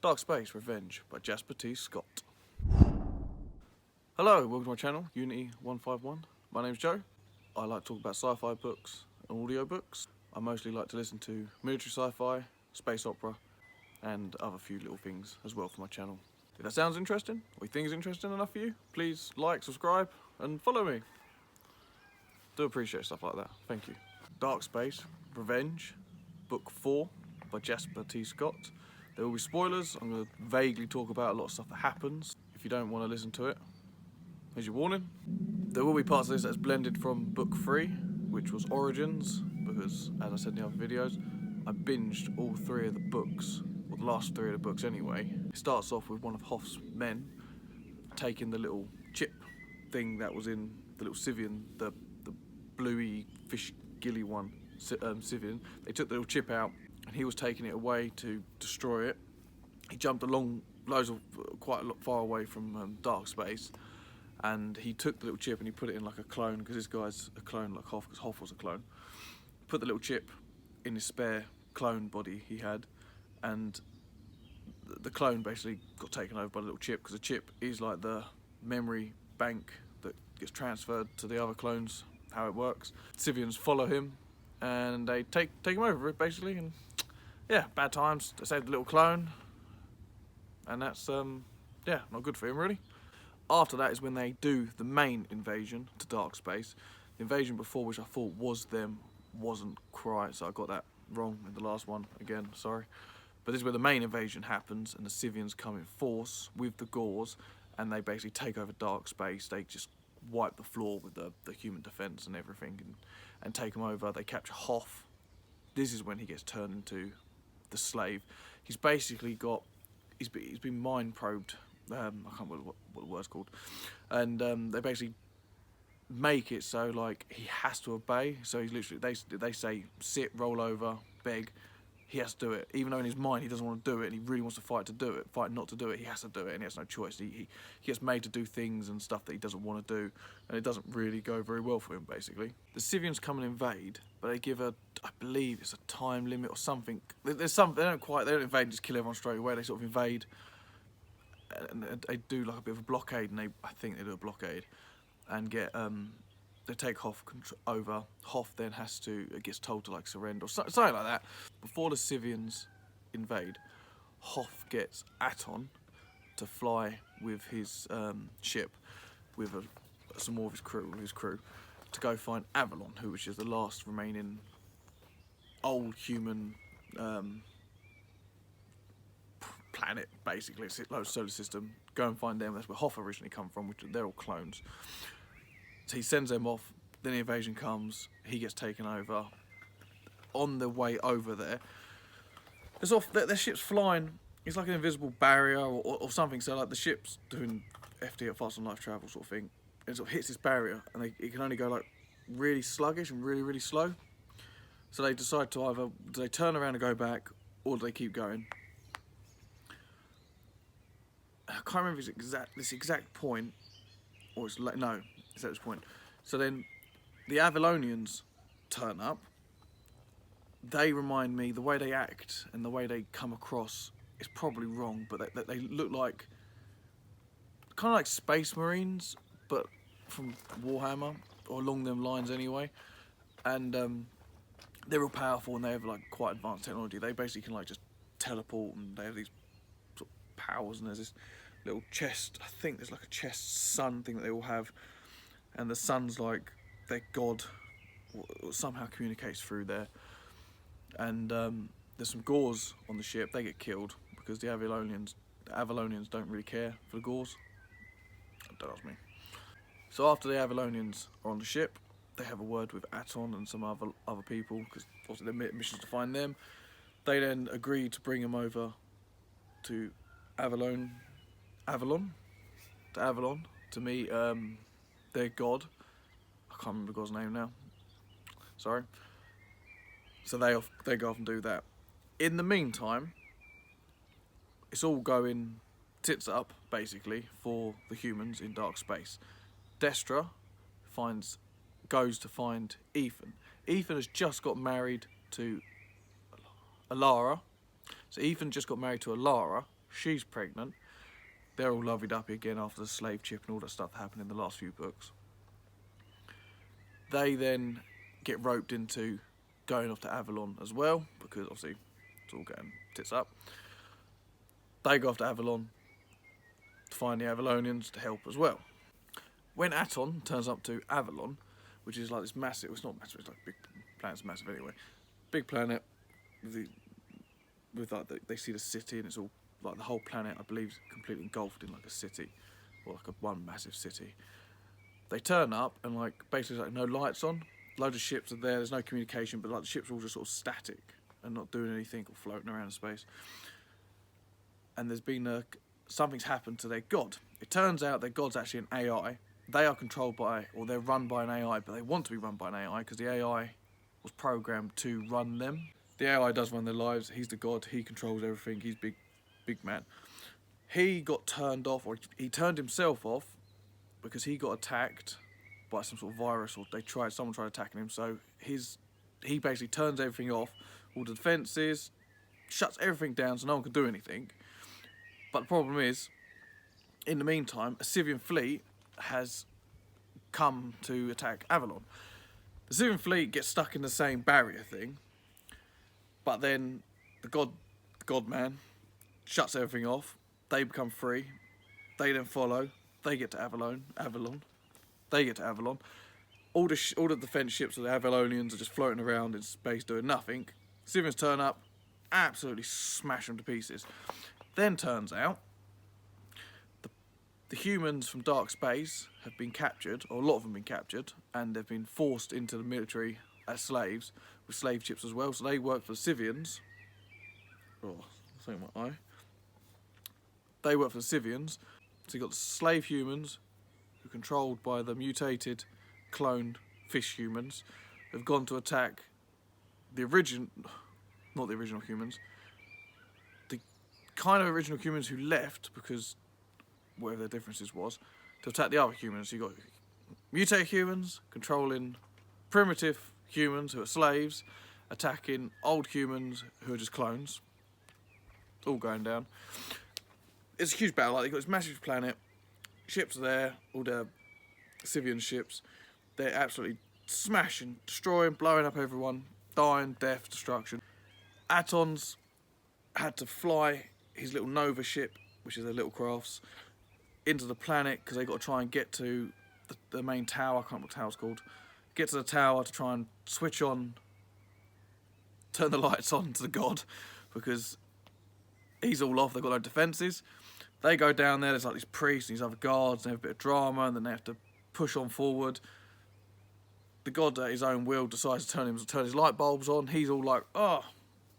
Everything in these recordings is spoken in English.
Dark Space Revenge by Jasper T Scott. Hello, welcome to my channel, Unity 151. My name's Joe. I like to talk about sci-fi books and audio books. I mostly like to listen to military sci-fi, space opera, and other few little things as well for my channel. If that sounds interesting, or you think it's interesting enough for you, please like, subscribe, and follow me. Do appreciate stuff like that. Thank you. Dark Space Revenge, Book 4 by Jasper T Scott. There will be spoilers. I'm going to vaguely talk about a lot of stuff that happens. If you don't want to listen to it, here's your warning. There will be parts of this that's blended from Book 3, which was Origins, because, as I said in the other videos, I binged all three of the books, or the last three of the books anyway. It starts off with one of Hoff's men taking the little chip thing that was in the little Civian, the bluey, fish gilly one, Civian. They took the little chip out, and he was taking it away to destroy it. He jumped along quite a lot far away from Dark Space, and he took the little chip and he put it in like a clone, because this guy's a clone like Hoff, because Hoff was a clone. Put the little chip in his spare clone body he had, and the clone basically got taken over by the little chip, because the chip is like the memory bank that gets transferred to the other clones, how it works. Civians follow him and they take him over basically, and yeah, bad times. They saved the little clone, and that's yeah, not good for him really. After that is when they do the main invasion to Dark Space. The invasion before, which I thought was them, wasn't quite, so I got that wrong in the last one again, sorry. But this is where the main invasion happens, and the Civians come in force with the Gauls, and they basically take over Dark Space. They just wipe the floor with the human defense and everything, and take them over. They capture Hoff. This is when he gets turned into the slave. He's basically got, he's been mind probed. I can't remember what the word's called, and they basically make it so like he has to obey. So he's literally, they say sit, roll over, beg. He has to do it, even though in his mind he doesn't want to do it, and he really wants to fight not to do it. He has to do it, and he has no choice. He gets made to do things and stuff that he doesn't want to do, and it doesn't really go very well for him, basically. The Civians come and invade, but they give I believe it's a time limit or something. There's some, they don't invade and just kill everyone straight away. They sort of invade, and they do like a bit of a blockade, and I think they do a blockade, and get they take Hoff over. Hoff then gets told to like surrender or something like that. Before the Civians invade, Hoff gets Aton to fly with his ship, with some more of his crew, to go find Avalon, which is the last remaining old human planet, basically. It's a solar system. Go and find them. That's where Hoff originally come from, which they're all clones. So he sends them off, then the invasion comes, he gets taken over. On the way over there, their ship's flying, it's like an invisible barrier or something, so like the ship's doing FT, fast and light travel sort of thing, and it sort of hits this barrier, and it can only go like really sluggish and really, really slow. So they decide to either, do they turn around and go back, or do they keep going? I can't remember this exact point, or it's like, no, it's at this point. So then the Avalonians turn up. They remind me, the way they act and the way they come across is probably wrong, but they look like kind of like Space Marines, but from Warhammer, or along them lines anyway. And they're real powerful, and they have like quite advanced technology. They basically can like just teleport, and they have these sort of powers, and there's this little chest, I think there's like a chest sun thing that they all have, and the sun's like their god, or somehow communicates through there. And there's some Gauls on the ship. They get killed because the Avalonians don't really care for the Gauls. Don't ask me. So after the Avalonians are on the ship, they have a word with Aton and some other people, because obviously their mission is to find them. They then agree to bring them over to Avalon to meet their god. I can't remember the god's name now. Sorry. So they go off and do that. In the meantime, it's all going tits up basically for the humans in Dark Space. Destra goes to find Ethan. Ethan has just got married to Alara. So Ethan just got married to Alara, She's pregnant. They're all lovey-dovey again after the slave ship and all that stuff that happened in the last few books. They then get roped into going off to Avalon as well, because obviously it's all getting tits up. They go off to Avalon to find the Avalonians to help as well. When Aton turns up to Avalon, which is like this massive, it's not massive, it's like a big planet's massive anyway. Big planet with like they see the city, and it's all like the whole planet, I believe, is completely engulfed in like a city, or like one massive city. They turn up and like basically like no lights on, loads of ships are there, there's no communication, but like the ships are all just sort of static and not doing anything or floating around in space. And there's been something's happened to their god. It turns out their god's actually an AI. They are controlled by, or they're run by an AI, but they want to be run by an AI because the AI was programmed to run them. The AI does run their lives. He's the god. He controls everything. He's big man. He got turned off, or he turned himself off because he got attacked by some sort of virus, or someone tried attacking him. So he basically turns everything off, all the defences, shuts everything down so no one can do anything. But the problem is, in the meantime, a Scythian fleet has come to attack Avalon. The Scythian fleet gets stuck in the same barrier thing, but then the god man shuts everything off. They become free. They then follow. They get to Avalon. They get to Avalon. All the defense ships of the Avalonians are just floating around in space doing nothing. Scythians turn up, absolutely smash them to pieces. Then turns out the humans from dark space have been captured, or a lot of them have been captured, and they've been forced into the military as slaves, with slave ships as well. So they work for the Scythians. Oh, I think my eye. They work for the Scythians. So you've got the slave humans, who are controlled by the mutated, cloned fish humans, who've gone to attack the not the original humans, the kind of original humans who left because whatever their differences was, to attack the other humans. So you've got mutated humans controlling primitive humans who are slaves, attacking old humans who are just clones. It's all going down. It's a huge battle. Like, they've got this massive planet, ships are there, all the Scythian ships. They're absolutely smashing, destroying, blowing up everyone, dying, death, destruction. Aton's had to fly his little Nova ship, which is their little crafts, into the planet because they got to try and get to the main tower. I can't remember what the tower's called. Get to the tower to try and switch on, turn the lights on to the god, because he's all off. They've got no defences. They go down there. There's like these priests and these other guards. And they have a bit of drama, and then they have to push on forward. The god, at his own will, decides to turn his light bulbs on. He's all like, "Oh,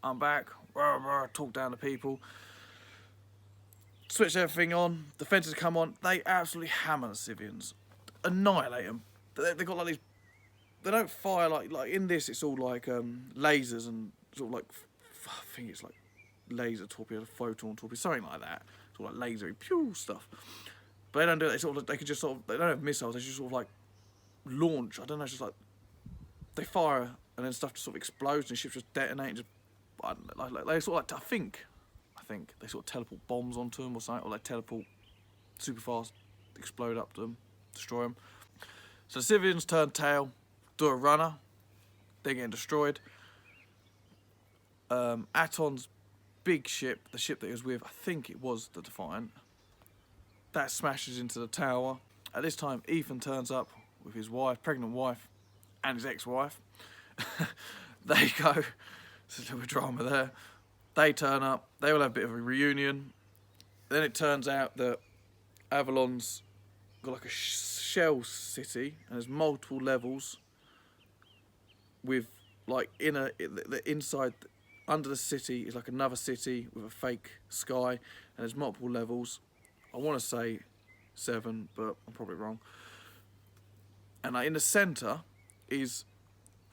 I'm back." Rah, rah, talk down to people. Switch everything on. Defences come on. They absolutely hammer the Scythians, annihilate them. They've got like these. They don't fire like in this. It's all like lasers and sort of like I think it's like laser torpedo, photon torpedo, something like that. Sort of like lasery pew stuff. But they don't do it. They could just sort of. They don't have missiles. They just sort of like launch. I don't know. It's just like they fire and then stuff just sort of explodes and ships just detonate. And just I don't know, like they sort of like I think they sort of teleport bombs onto them or something, or they teleport super fast, explode up to them, destroy them. So the Scythians turn tail, do a runner, they're getting destroyed. Aton's big ship, the ship that he was with, I think it was the Defiant, that smashes into the tower. At this time, Ethan turns up with his wife, pregnant wife, and his ex-wife. They go, there's a little bit of drama there. They turn up, they all have a bit of a reunion. Then it turns out that Avalon's got like a shell city, and there's multiple levels with like the inside, under the city is like another city with a fake sky, and there's multiple levels. I want to say 7, but I'm probably wrong. And in the centre is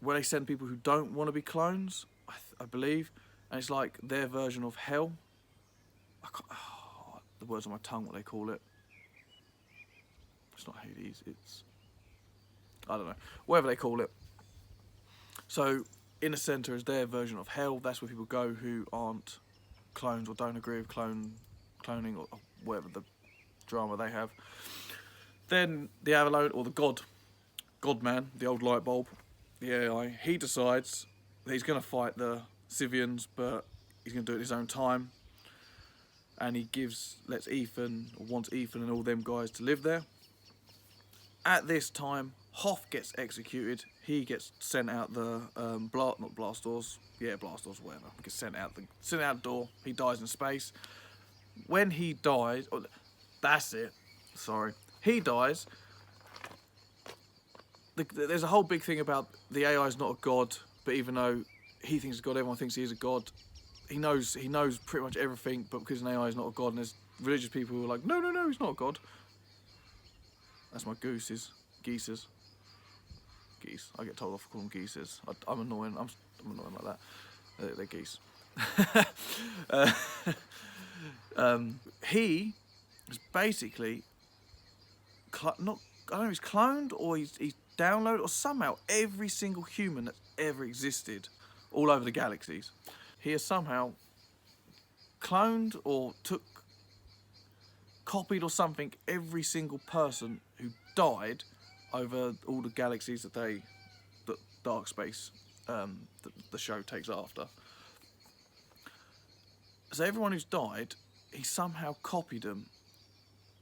where they send people who don't want to be clones, I believe. And it's like their version of hell. The words on my tongue, what they call it. It's not Hades, it's... I don't know. Whatever they call it. So, in the centre is their version of hell. That's where people go who aren't clones or don't agree with clone cloning or whatever the drama they have. Then the Avalon, or the God man, the old light bulb, the AI, he decides that he's going to fight the Civians, but he's going to do it at his own time. And he wants Ethan and all them guys to live there. At this time, Hoff gets executed. He gets sent out the blast doors, whatever. Gets sent out the door. He dies in space. When he dies, that's it. Sorry, he dies. There's a whole big thing about the AI is not a god, but even though he thinks he's a god, everyone thinks he is a god. He knows pretty much everything, but because an AI is not a god, and there's religious people who are like, no, he's not a god. That's my geese. I get told off for calling them geeses. I'm annoying. I'm annoying like that. They're geese. He is basically I don't know if he's cloned or he's downloaded, or somehow every single human that's ever existed all over the galaxies. He has somehow cloned or copied or something every single person who died over all the galaxies that Dark Space, the show takes after. So everyone who's died, he somehow copied them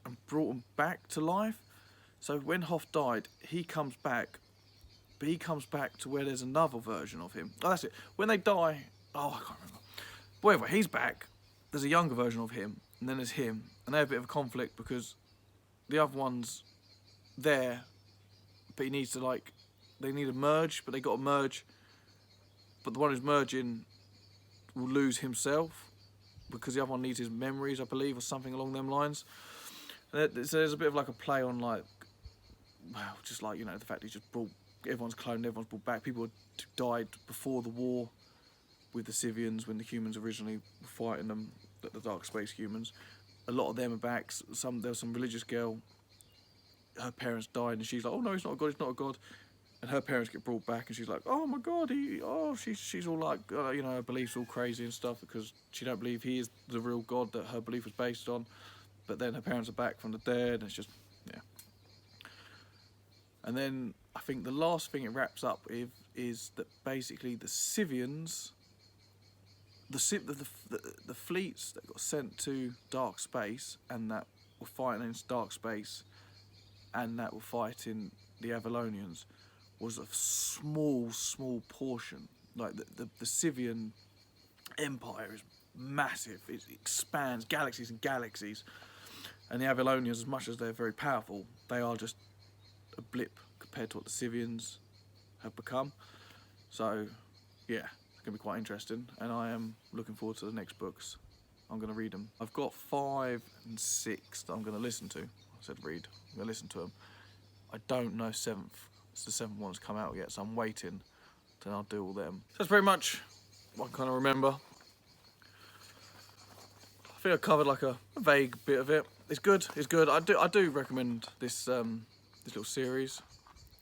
and brought them back to life. So when Hoff died, he comes back, but he comes back to where there's another version of him. Oh, that's it. When they die, I can't remember. But anyway, he's back. There's a younger version of him, and then there's him, and they have a bit of a conflict because the other one's there, but he needs to they need to merge, but they got to merge. But the one who's merging will lose himself because the other one needs his memories, I believe, or something along them lines. And so there's a bit of like a play on just like, the fact he just brought, everyone's cloned, everyone's brought back. People who died before the war with the Civians when the humans originally were fighting them, the Dark Space humans. A lot of them are back. There was some religious girl, her parents died, and she's like, oh no, he's not a god, he's not a god. And her parents get brought back, and she's like, oh my god, she's all like, her beliefs all crazy and stuff because she don't believe he is the real god that her belief was based on. But then her parents are back from the dead, and it's just, yeah. And then I think the last thing it wraps up with is that basically the Civians, the fleets that got sent to Dark Space and that were fighting in Dark Space and that were fighting the Avalonians was a small portion. Like the Civian Empire is massive. It expands galaxies and galaxies. And the Avalonians, as much as they're very powerful, they are just a blip compared to what the Civians have become. So, yeah, it's going to be quite interesting. And I am looking forward to the next books. I'm going to read them. I've got 5 and 6 that I'm going to listen to. I said read. I'm going to listen to them. I don't know 7th. It's the 7th one's come out yet, so I'm waiting. Then I'll do all them. So that's pretty much what I kind of remember. I think I covered like a vague bit of it. It's good. It's good. I do recommend this little series.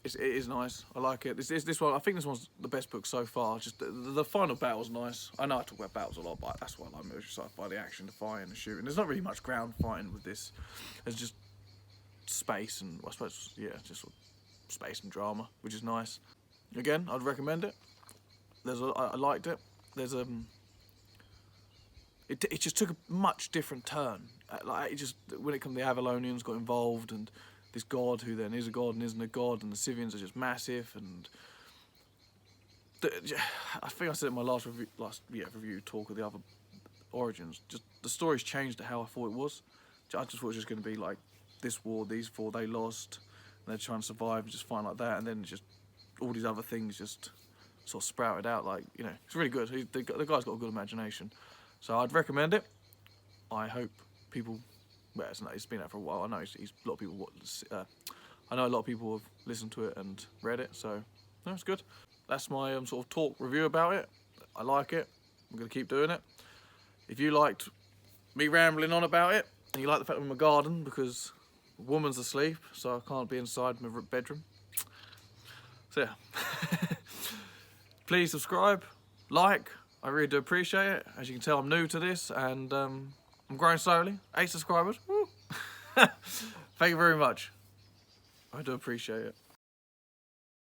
It is nice. I like it. This one. I think this one's the best book so far. Just the final battle's nice. I know I talk about battles a lot, but that's why I like military sci-fi. The action, the fighting, the shooting. There's not really much ground fighting with this. There's just space and I suppose just sort of space and drama, which is nice. Again, I'd recommend it. I liked it. There's It just took a much different turn. When it comes to the Avalonians got involved and this god who then is a god and isn't a god, and the Civians are just massive, and I think I said in my last review talk of the other origins, just the story's changed to how I thought it was. I just thought it was just going to be like this war, these 4 they lost, and they're trying to survive and just fight like that, and then just all these other things just sort of sprouted out. It's really good. The guy's got a good imagination. So I'd recommend it. I hope people. Well, it's been out for a while. I know a lot of people. I know a lot of people have listened to it and read it. So no, it's good. That's my sort of talk review about it. I like it. I'm gonna keep doing it. If you liked me rambling on about it, and you like the fact I'm in my garden because the woman's asleep, so I can't be inside my bedroom. So yeah, please subscribe, like. I really do appreciate it. As you can tell, I'm new to this, and I'm growing slowly. 8 subscribers. Woo. Thank you very much. I do appreciate it.